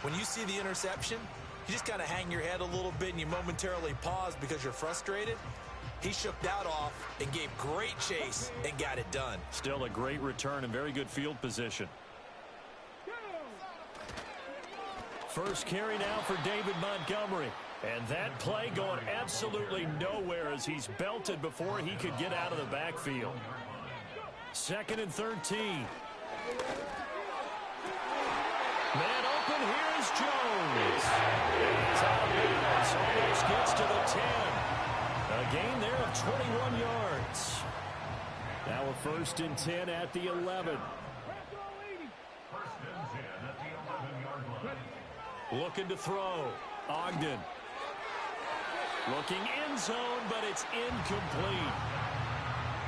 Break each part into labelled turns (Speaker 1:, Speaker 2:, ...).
Speaker 1: When you see the interception, you just kind of hang your head a little bit and you momentarily pause because you're frustrated. He shook that off and gave great chase and got it done.
Speaker 2: Still a great return and very good field position. First carry now for David Montgomery. And that play going absolutely nowhere as he's belted before he could get out of the backfield. 2nd and 13. Man open, here's Jones. He's out of bounds, almost gets to the 10. A gain there of 21 yards. Now a 1st and 10 at the 11. Looking to throw. Ogden. Looking end zone, but it's incomplete.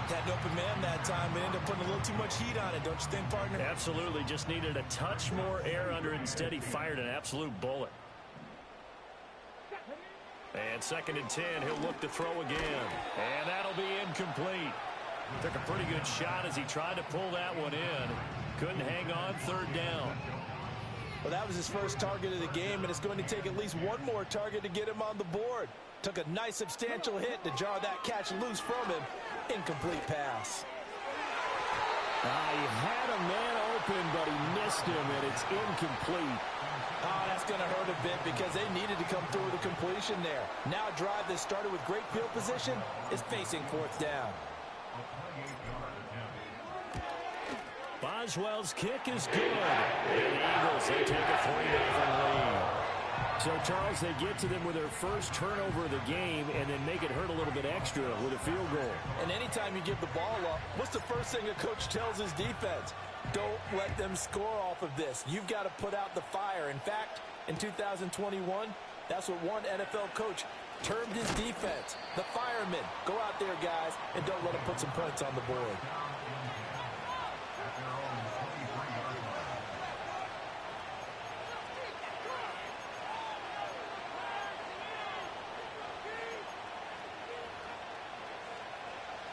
Speaker 1: Had an open man that time, but ended up putting a little too much heat on it, don't you think, partner?
Speaker 2: Absolutely. Just needed a touch more air under it. Instead, he fired an absolute bullet. And 2nd and 10, he'll look to throw again. And that'll be incomplete. Took a pretty good shot as he tried to pull that one in. Couldn't hang on, 3rd down.
Speaker 1: Well, that was his first target of the game, and it's going to take at least one more target to get him on the board. Took a nice substantial hit to jar that catch loose from him. Incomplete pass.
Speaker 2: He had a man open, but he missed him, and it's incomplete.
Speaker 1: Oh, that's going to hurt a bit because they needed to come through with a completion there. Now a drive that started with great field position is facing 4th down.
Speaker 2: Boswell's kick is good. And the Eagles, they take a 3-0 lead. So, Charles, they get to them with their first turnover of the game and then make it hurt a little bit extra with a field goal.
Speaker 1: And anytime you give the ball up, what's the first thing a coach tells his defense? Don't let them score off of this. You've got to put out the fire. In fact, in 2021, that's what one NFL coach termed his defense. The firemen. Go out there, guys, and don't let them put some points on the board.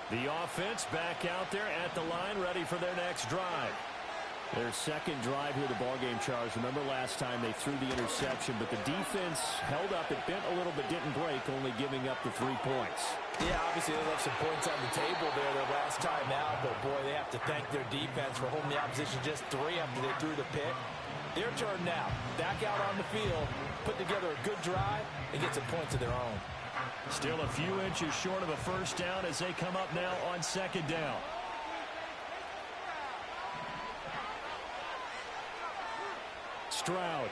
Speaker 2: The offense back out there at the line, ready for their next drive. Their second drive here of the ballgame, Charles. Remember last time they threw the interception, but the defense held up. It bent a little but didn't break, only giving up the 3 points.
Speaker 1: Yeah, obviously they left some points on the table there their last time out, but boy, they have to thank their defense for holding the opposition just 3 after they threw the pick. Their turn now. Back out on the field, put together a good drive, and get some points of their own.
Speaker 2: Still a few inches short of a first down as they come up now on 2nd down. Stroud.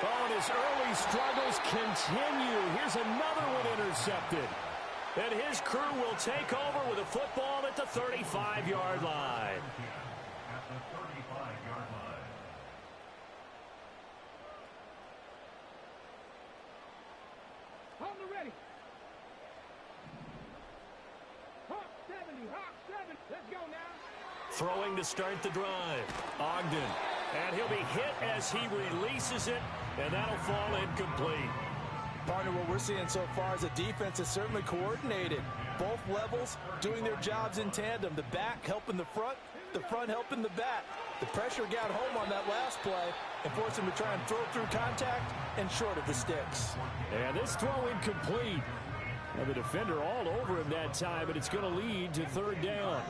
Speaker 2: Oh, and his early struggles continue. Here's another one intercepted. And his crew will take over with a football at the 35-yard line. Throwing to start the drive. Ogden. And he'll be hit as he releases it, and that'll fall incomplete.
Speaker 1: Partner, what we're seeing so far is a defense that's certainly coordinated. Both levels doing their jobs in tandem. The back helping the front helping the back. The pressure got home on that last play and forced him to try and throw through contact and short of the sticks.
Speaker 2: And this throw incomplete. Now the defender all over him that time, but it's going to lead to 3rd down.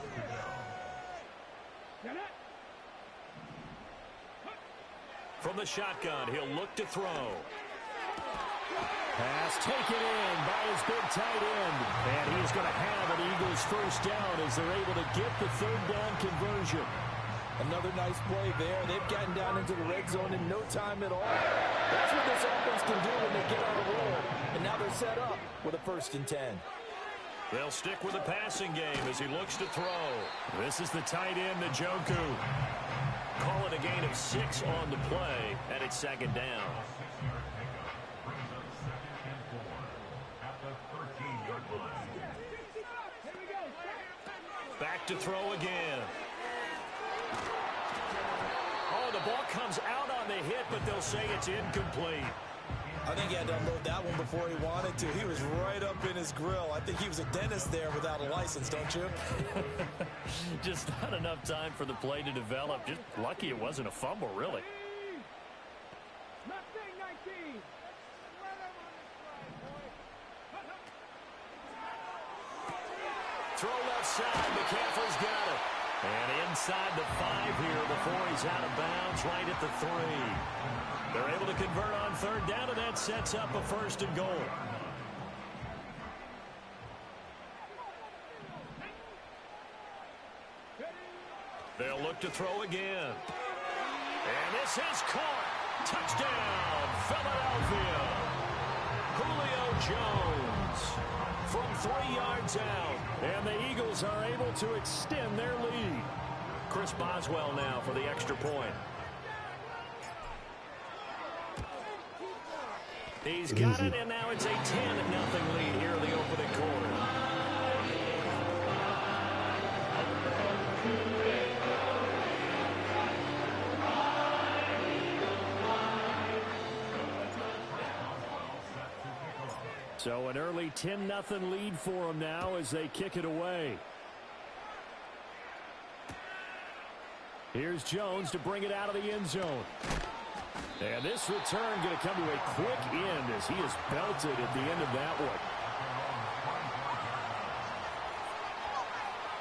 Speaker 2: From the shotgun, he'll look to throw. Pass taken in by his big tight end. And he's going to have an Eagles first down as they're able to get the 3rd down conversion.
Speaker 1: Another nice play there. They've gotten down into the red zone in no time at all. That's what this offense can do when they get on a roll. And now they're set up with a 1st and 10.
Speaker 2: They'll stick with the passing game as he looks to throw. This is the tight end, Njoku. Call it a gain of 6 on the play, and it's 2nd down. Back to throw again. Oh, the ball comes out on the hit, but they'll say it's incomplete.
Speaker 1: I think he had to unload that one before he wanted to. He was right up in his grill. I think he was a dentist there without a license, don't you?
Speaker 2: Just not enough time for the play to develop. Just lucky it wasn't a fumble, really. Throw left side. McCaffrey's got it. And inside the 5 here before he's out of bounds, right at the 3. They're able to convert on third down, and that sets up a 1st and goal. They'll look to throw again. And this is caught. Touchdown, Philadelphia. Julio Jones from 3 yards out. And the Eagles are able to extend their lead. Chris Boswell now for the extra point. He's got it, and now it's a 10-0 lead here in the opening quarter. So an early 10-0 lead for them now as they kick it away. Here's Jones to bring it out of the end zone. And this return going to come to a quick end as he is belted at the end of that one.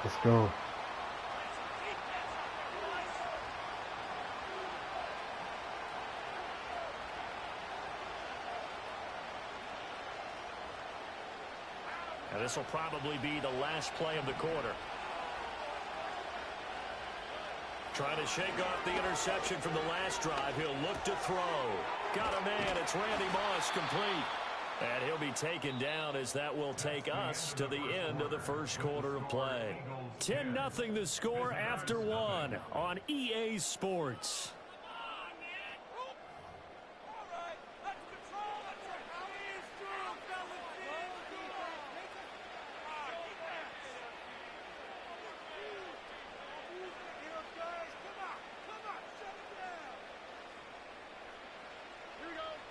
Speaker 3: Let's go.
Speaker 2: And this will probably be the last play of the quarter. Trying to shake off the interception from the last drive. He'll look to throw. Got a man. It's Randy Moss, complete. And he'll be taken down as that will take us to the end of the first quarter of play. 10-0 the score after 1 on EA Sports.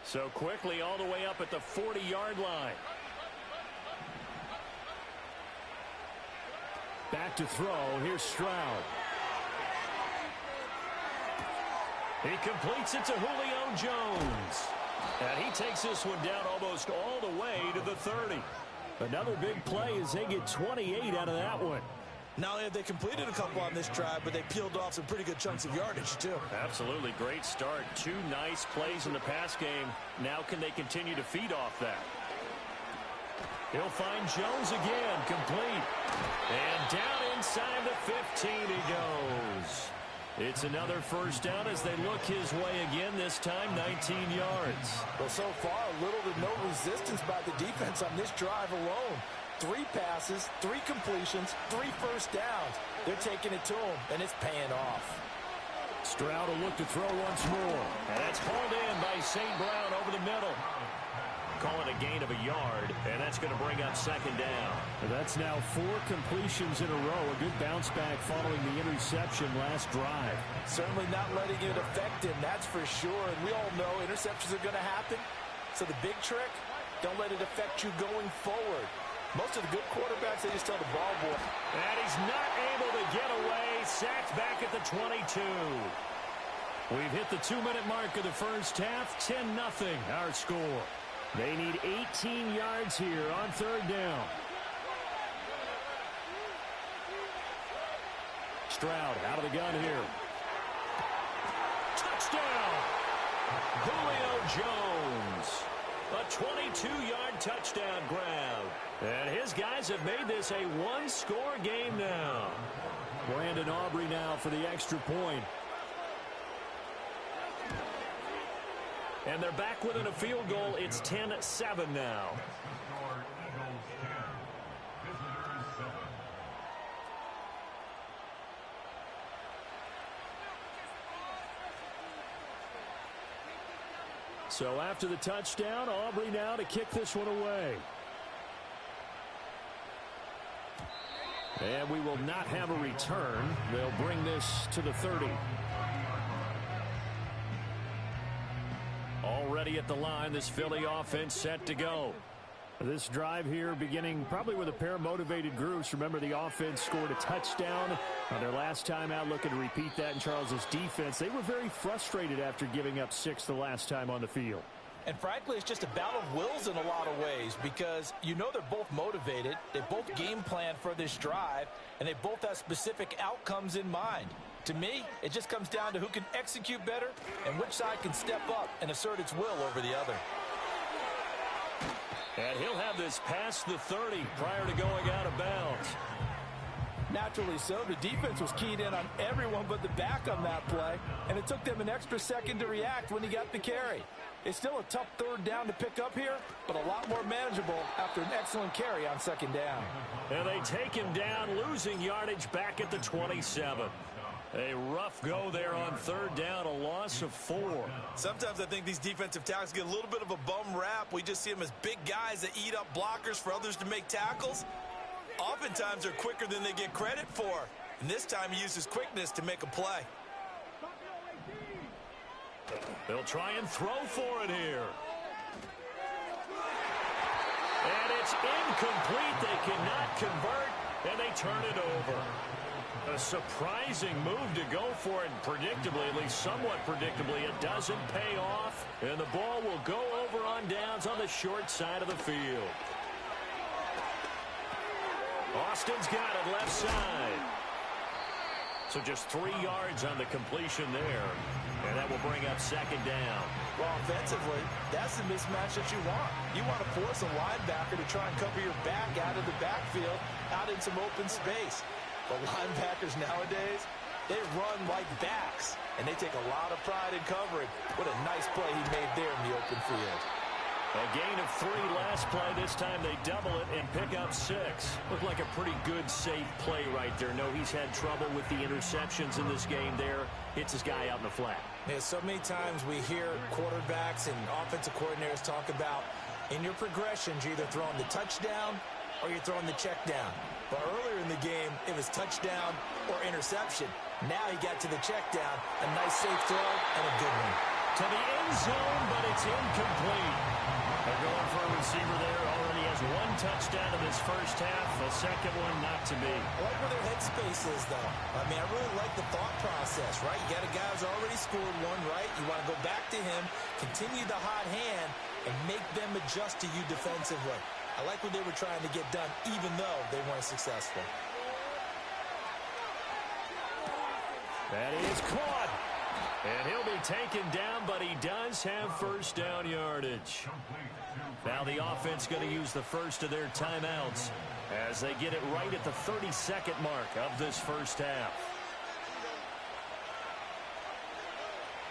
Speaker 2: So quickly all the way up at the 40-yard line. Back to throw. Here's Stroud. He completes it to Julio Jones. And he takes this one down almost all the way to the 30. Another big play as they get 28 out of that one.
Speaker 1: Not only have they completed a couple on this drive, but they peeled off some pretty good chunks of yardage, too.
Speaker 2: Absolutely. Great start. 2 nice plays in the pass game. Now can they continue to feed off that? He'll find Jones again. Complete. And down inside the 15 he goes. It's another first down as they look his way again, this time 19 yards.
Speaker 1: Well, so far, little to no resistance by the defense on this drive alone. 3 passes, 3 completions, 3 first downs. They're taking it to him, and it's paying off.
Speaker 2: Stroud will look to throw once more. And that's hauled in by St. Brown over the middle. Call it a gain of a yard, and that's going to bring up second down. That's now 4 completions in a row. A good bounce back following the interception last drive.
Speaker 1: Certainly not letting it affect him, that's for sure. And we all know interceptions are going to happen. So the big trick, don't let it affect you going forward. Most of the good quarterbacks, they just tell the ball boy.
Speaker 2: And he's not able to get away. Sacked back at the 22. We've hit the 2-minute mark of the first half. 10-0 our score. They need 18 yards here on third down. Stroud out of the gun here. Touchdown! Julio Jones. A 22-yard touchdown grab. And his guys have made this a 1-score game now. Brandon Aubrey now for the extra point. And they're back within a field goal. It's 10-7 now. So after the touchdown, Aubrey now to kick this one away. And we will not have a return. They'll bring this to the 30. Already ready at the line. This Philly offense set to go. This drive here beginning probably with a pair of motivated groups. Remember, the offense scored a touchdown on their last time out, looking to repeat that in Charles's defense. They were very frustrated after giving up 6 the last time on the field.
Speaker 1: And frankly, it's just a battle of wills in a lot of ways because you know they're both motivated. They both game plan for this drive, and they both have specific outcomes in mind. To me, it just comes down to who can execute better and which side can step up and assert its will over the other.
Speaker 2: And he'll have this past the 30 prior to going out of bounds.
Speaker 1: Naturally so. The defense was keyed in on everyone but the back on that play, and it took them an extra second to react when he got the carry. It's still a tough third down to pick up here, but a lot more manageable after an excellent carry on second down.
Speaker 2: And they take him down, losing yardage back at the 27. A rough go there on third down, a loss of 4.
Speaker 1: Sometimes I think these defensive tackles get a little bit of a bum rap. We just see them as big guys that eat up blockers for others to make tackles. Oftentimes they're quicker than they get credit for. And this time he uses quickness to make a play.
Speaker 2: They'll try and throw for it here. And it's incomplete. They cannot convert, and they turn it over. A surprising move to go for it, and predictably, at least somewhat predictably, it doesn't pay off, and the ball will go over on downs on the short side of the field. Austin's got it left side. So just 3 yards on the completion there. And that will bring up second down.
Speaker 1: Well, offensively, that's the mismatch that you want. You want to force a linebacker to try and cover your back out of the backfield, out in some open space. But linebackers nowadays, they run like backs, and they take a lot of pride in covering. What a nice play he made there in the open field.
Speaker 2: A gain of 3 last play. This time they double it and pick up 6. Looked like a pretty good, safe play right there. No, he's had trouble with the interceptions in this game there. Hits his guy out in the flat.
Speaker 1: Yeah, so many times we hear quarterbacks and offensive coordinators talk about in your progressions, you're either throwing the touchdown or you're throwing the check down. But earlier in the game, it was touchdown or interception. Now he got to the check down. A nice safe throw and a good one.
Speaker 2: To the end zone, but it's incomplete. They're going for a receiver there. Already has 1 touchdown in this first half. A second one not to be.
Speaker 1: I like where their headspace is, though. I mean, I really like the thought process, right? You got a guy who's already scored 1, right? You want to go back to him, continue the hot hand, and make them adjust to you defensively. I like what they were trying to get done, even though they weren't successful.
Speaker 2: That is caught. And he'll be taken down, but he does have first down yardage. Now the offense going to use the first of their timeouts as they get it right at the 32nd mark of this first half.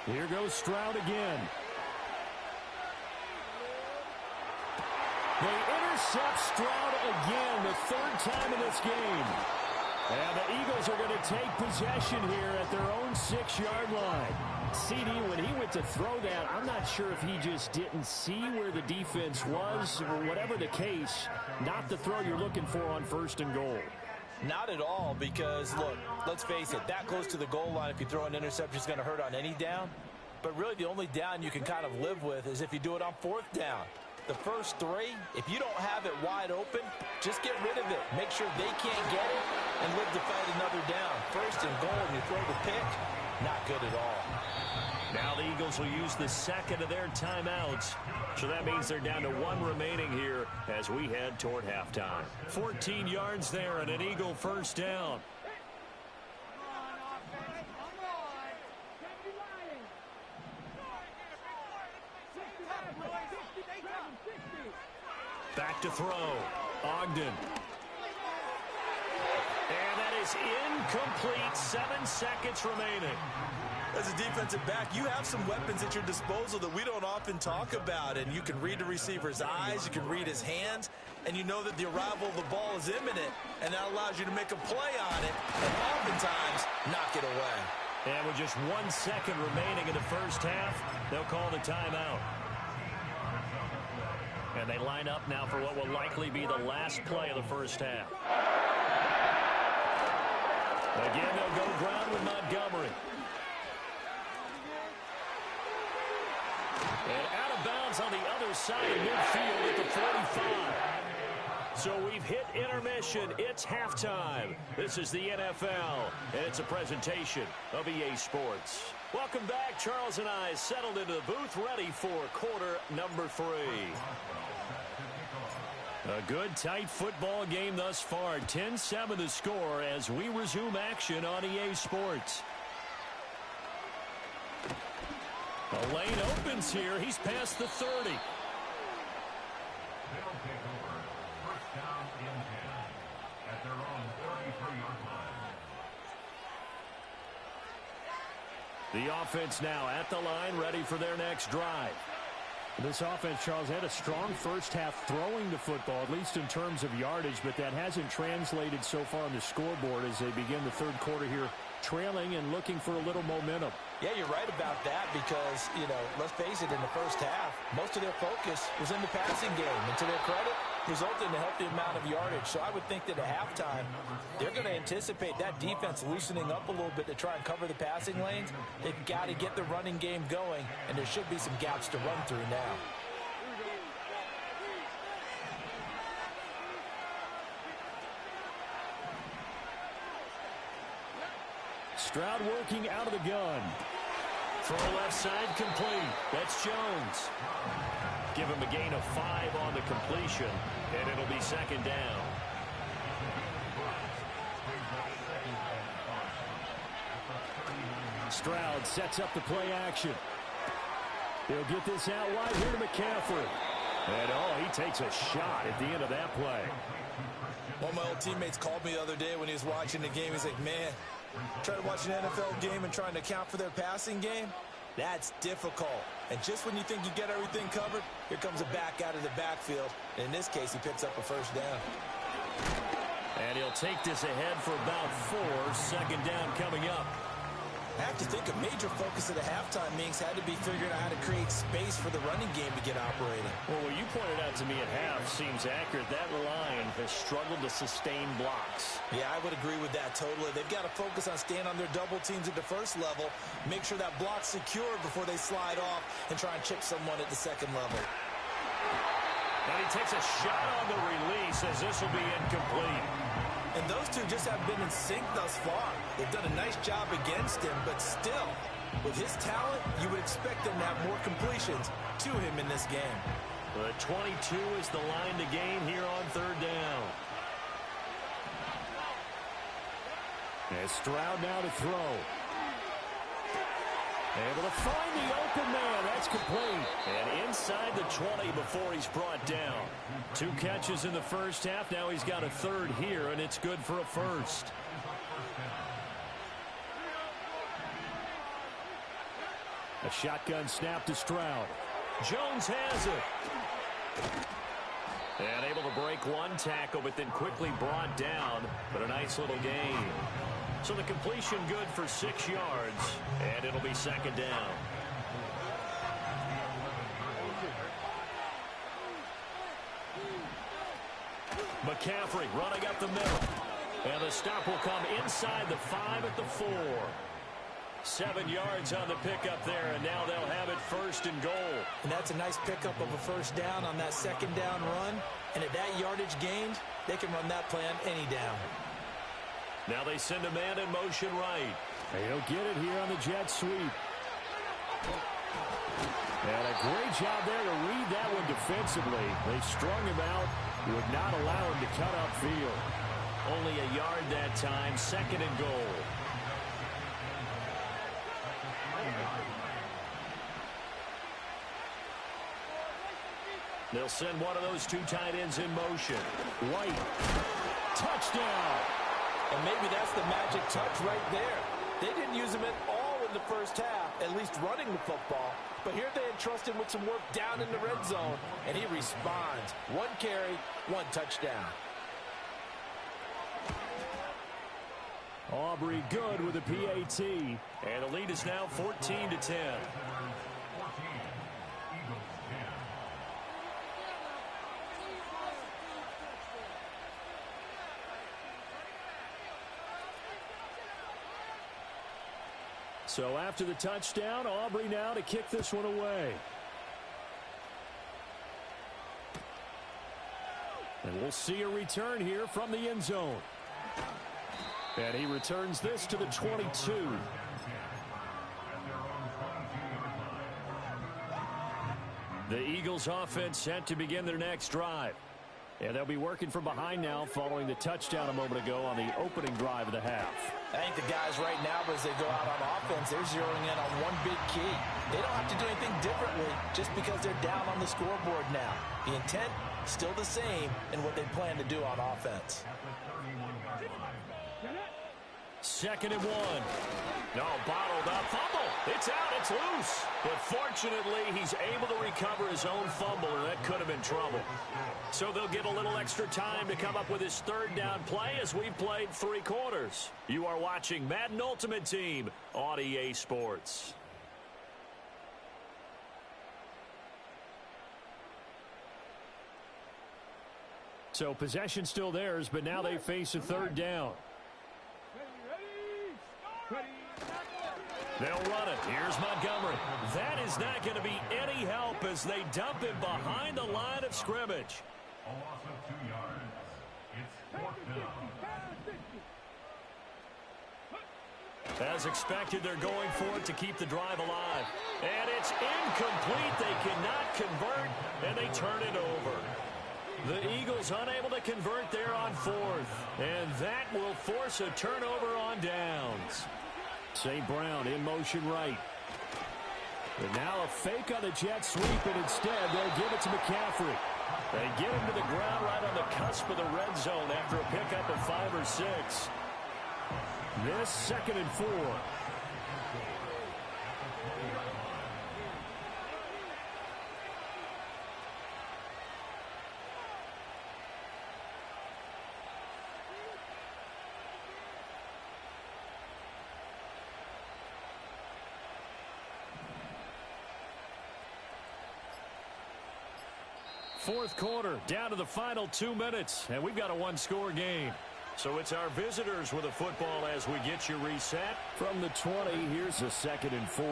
Speaker 2: Here goes Stroud again. They intercept Stroud again, the 3rd time in this game. And the Eagles are going to take possession here at their own 6-yard line. CD, when he went to throw that, I'm not sure if he just didn't see where the defense was, or whatever the case, not the throw you're looking for on 1st and goal.
Speaker 1: Not at all, because, look, let's face it, that close to the goal line, if you throw an interception, is going to hurt on any down. But really, the only down you can kind of live with is if you do it on 4th down. The first 3, if you don't have it wide open, just get rid of it. Make sure they can't get it and live to fight another down. 1st and goal, and you throw the pick, not good at all.
Speaker 2: Now the Eagles will use the 2nd of their timeouts. So that means they're down to 1 remaining here as we head toward halftime. 14 yards there and an Eagle first down. Back to throw. Ogden. And that is incomplete. 7 seconds remaining.
Speaker 1: As a defensive back, you have some weapons at your disposal that we don't often talk about. And you can read the receiver's eyes, you can read his hands, and you know that the arrival of the ball is imminent. And that allows you to make a play on it, and oftentimes knock it away.
Speaker 2: And with just 1 second remaining in the first half, they'll call the timeout. And they line up now for what will likely be the last play of the first half. Again, they'll go ground with Montgomery. And out of is on the other side of midfield at the 45. So we've hit intermission. It's halftime. This is the NFL, and it's a presentation of EA Sports. Welcome back. Charles and I settled into the booth, ready for quarter number 3. A good, tight football game thus far. 10-7 the score as we resume action on EA Sports. The lane opens here. He's past the 30. The offense now at the line, ready for their next drive. This offense, Charles, had a strong first half throwing the football, at least in terms of yardage, but that hasn't translated so far on the scoreboard as they begin the third quarter here, trailing and looking for a little momentum.
Speaker 1: Yeah, you're right about that because, let's face it, in the first half, most of their focus was in the passing game. And to their credit, resulted in a healthy amount of yardage. So I would think that at halftime, they're going to anticipate that defense loosening up a little bit to try and cover the passing lanes. They've got to get the running game going, and there should be some gaps to run through now.
Speaker 2: Stroud working out of the gun. Throw left side complete. That's Jones. Give him a gain of 5 on the completion, and it'll be second down. Stroud sets up the play action. He'll get this out wide here to McCaffrey. And, he takes a shot at the end of that play.
Speaker 1: One of my old teammates called me the other day when he was watching the game. He's like, man, trying to watch an NFL game and trying to account for their passing game, that's difficult. And just when you think you get everything covered, here comes a back out of the backfield. And in this case, he picks up a first down.
Speaker 2: And he'll take this ahead for about 4. Second down coming up.
Speaker 1: I have to think a major focus of the halftime meetings had to be figuring out how to create space for the running game to get operating.
Speaker 2: Well, what you pointed out to me at half seems accurate. That line has struggled to sustain blocks.
Speaker 1: Yeah, I would agree with that totally. They've got to focus on staying on their double teams at the first level, make sure that block's secure before they slide off and try and chip someone at the second level.
Speaker 2: And he takes a shot on the release as this will be incomplete.
Speaker 1: And those two just have been in sync thus far. They've done a nice job against him, but still, with his talent, you would expect them to have more completions to him in this game.
Speaker 2: The 22 is the line to gain here on third down. And Stroud now to throw. Able to find the open man. That's complete. And inside the 20 before he's brought down. 2 catches in the first half. Now he's got a third here, and it's good for a first. A shotgun snap to Stroud. Jones has it. And able to break one tackle, but then quickly brought down. But a nice little gain. So the completion good for 6 yards, and it'll be second down. McCaffrey running up the middle. And the stop will come inside the 5 at the 4. 7 yards on the pickup there, and now they'll have it first and goal.
Speaker 1: And that's a nice pickup of a first down on that second down run. And at that yardage gained, they can run that play on any down.
Speaker 2: Now they send a man in motion right. They'll get it here on the jet sweep. And a great job there to read that one defensively. They strung him out, would not allow him to cut upfield. Only a yard that time, second and goal. They'll send one of those 2 tight ends in motion. White. Touchdown.
Speaker 1: And maybe that's the magic touch right there. They didn't use him at all in the first half, at least running the football. But here they entrust him with some work down in the red zone, and he responds. 1 carry, 1 touchdown.
Speaker 2: Aubrey good with a PAT. And the lead is now 14-10. So after the touchdown, Aubrey now to kick this one away. And we'll see a return here from the end zone. And he returns this to the 22. The Eagles offense set to begin their next drive. And they'll be working from behind now following the touchdown a moment ago on the opening drive of the half.
Speaker 1: I think the guys right now, as they go out on offense, they're zeroing in on one big key. They don't have to do anything differently just because they're down on the scoreboard now. The intent, still the same in what they plan to do on offense.
Speaker 2: 2nd and 1. No, bottled up. Fumble. It's out. It's loose. But fortunately, he's able to recover his own fumble, or that could have been trouble. So they'll get a little extra time to come up with his 3rd down play as we've played 3 quarters. You are watching Madden Ultimate Team on EA Sports. So possession still theirs, but now they face a 3rd down. They'll run it. Here's Montgomery. That is not going to be any help as they dump him behind the line of scrimmage.
Speaker 3: A loss of 2 yards. It's 4th down.
Speaker 2: As expected, they're going for it to keep the drive alive. And it's incomplete. They cannot convert, and they turn it over. The Eagles unable to convert there on 4th. And that will force a turnover on downs. St. Brown in motion right. And now a fake on the jet sweep, and instead they'll give it to McCaffrey. They get him to the ground right on the cusp of the red zone after a pickup of 5 or 6. This 2nd and 4. Fourth quarter, down to the final 2 minutes, and we've got a 1-score game. So it's our visitors with a football as we get you reset. From the 20, here's a 2nd and 4.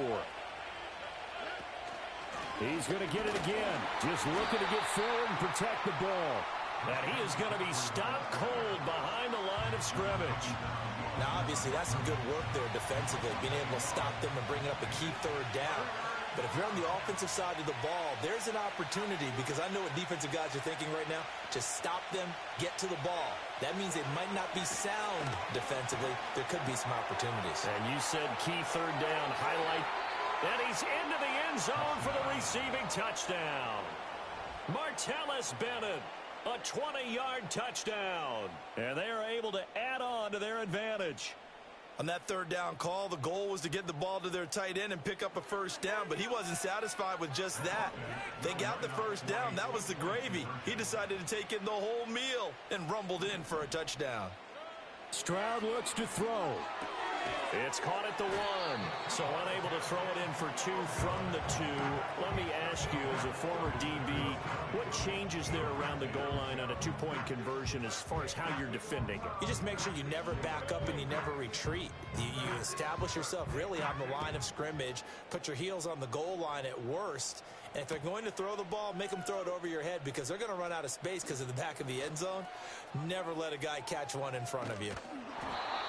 Speaker 2: He's going to get it again. Just looking to get forward and protect the ball. And he is going to be stopped cold behind the line of scrimmage.
Speaker 1: Now, obviously, that's some good work there defensively, being able to stop them and bring up a key 3rd down. But if you're on the offensive side of the ball, there's an opportunity, because I know what defensive guys are thinking right now. Just stop them, get to the ball. That means it might not be sound defensively. There could be some opportunities.
Speaker 2: And you said key 3rd down highlight. And he's into the end zone for the receiving touchdown. Martellus Bennett, a 20-yard touchdown. And they are able to add on to their advantage.
Speaker 1: On that 3rd down call, the goal was to get the ball to their tight end and pick up a 1st down, but he wasn't satisfied with just that. They got the 1st down. That was the gravy. He decided to take in the whole meal and rumbled in for a touchdown.
Speaker 2: Stroud looks to throw. It's caught at the 1, so unable to throw it in for 2 from the 2. Let me ask you, as a former DB, what changes there around the goal line on a 2-point conversion as far as how you're defending it?
Speaker 1: You just make sure you never back up and you never retreat. You establish yourself really on the line of scrimmage, put your heels on the goal line at worst, and if they're going to throw the ball, make them throw it over your head, because they're going to run out of space because of the back of the end zone. Never let a guy catch one in front of you.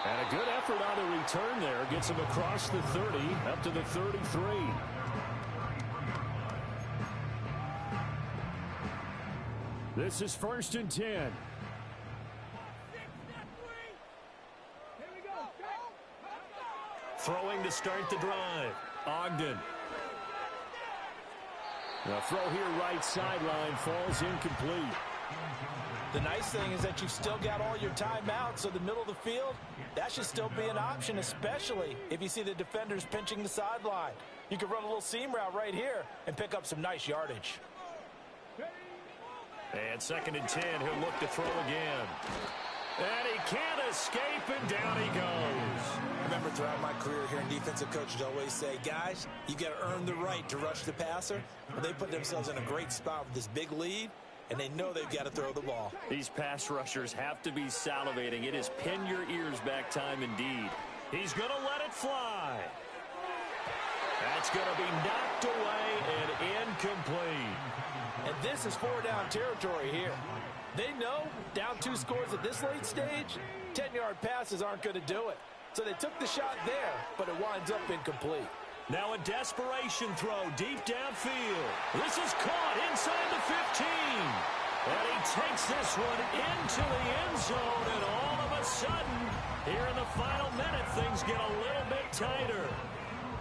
Speaker 2: And a good effort on the return there. Gets him across the 30, up to the 33. This is 1st and 10. Throwing to start the drive. Ogden. The throw here right sideline falls incomplete.
Speaker 1: The nice thing is that you've still got all your timeouts, so the middle of the field, that should still be an option, especially if you see the defenders pinching the sideline. You can run a little seam route right here and pick up some nice yardage.
Speaker 2: And 2nd and 10, he'll look to throw again. And he can't escape, and down he goes.
Speaker 1: I remember throughout my career here in defensive coaches always say, guys, you got to earn the right to rush the passer. Well, they put themselves in a great spot with this big lead, and they know they've got to throw the ball.
Speaker 2: These pass rushers have to be salivating. It is pin your ears back time indeed. He's going to let it fly. That's going to be knocked away and incomplete.
Speaker 1: And This is four-down territory here. They know down 2 scores at this late stage, 10-yard passes aren't going to do it. So they took the shot there, but it winds up incomplete.
Speaker 2: Now a desperation throw deep downfield. This is caught inside the 15. And he takes this one into the end zone, and all of a sudden, here in the final minute, things get a little bit tighter.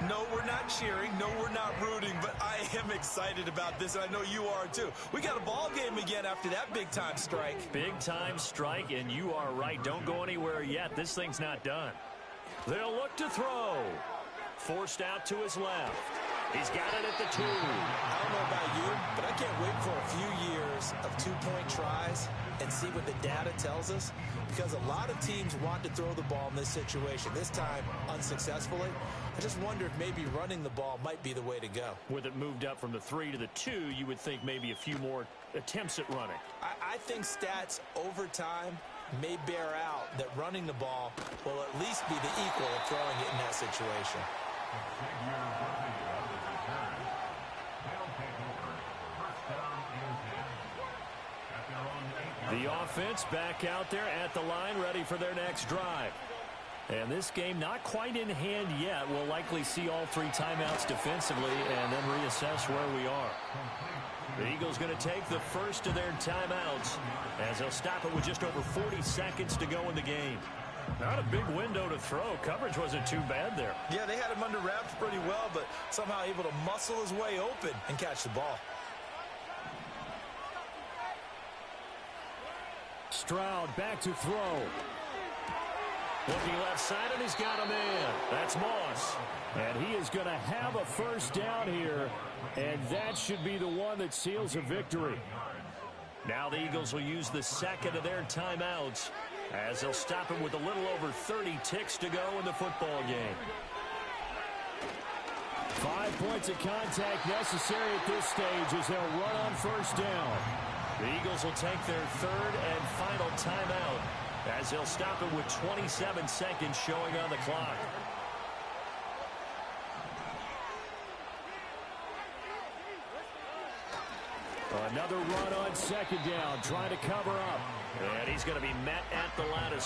Speaker 1: No, we're not cheering. No, we're not rooting, but I am excited about this, and I know you are too. We got a ball game again after that big-time strike.
Speaker 2: Big-time strike, and you are right. Don't go anywhere yet. This thing's not done. They'll look to throw. Forced out to his left. He's got it at the 2.
Speaker 1: I don't know about you, but I can't wait for a few years of 2-point tries and see what the data tells us, because a lot of teams want to throw the ball in this situation, this time unsuccessfully. I just wonder if maybe running the ball might be the way to go.
Speaker 2: With it moved up from the 3 to the 2, you would think maybe a few more attempts at running.
Speaker 1: I think stats over time may bear out that running the ball will at least be the equal of throwing it in that situation.
Speaker 2: The offense back out there at the line, ready for their next drive. And this game not quite in hand yet. We'll likely see all 3 timeouts defensively and then reassess where we are. The Eagles going to take the first of their timeouts as they'll stop it with just over 40 seconds to go in the game. Not a big window to throw. Coverage wasn't too bad there.
Speaker 1: Yeah, they had him under wraps pretty well, but somehow able to muscle his way open and catch the ball.
Speaker 2: Stroud back to throw. Looking left side, and he's got a man. That's Moss. And he is going to have a first down here, and that should be the one that seals a victory. Now the Eagles will use the second of their timeouts as they'll stop it with a little over 30 ticks to go in the football game.
Speaker 4: 5 points of contact necessary at this stage as they'll run on first down.
Speaker 2: The Eagles will take their third and final timeout as they'll stop it with 27 seconds showing on the clock.
Speaker 4: Another run on second down, trying to cover up.
Speaker 2: And he's going to be met at the line of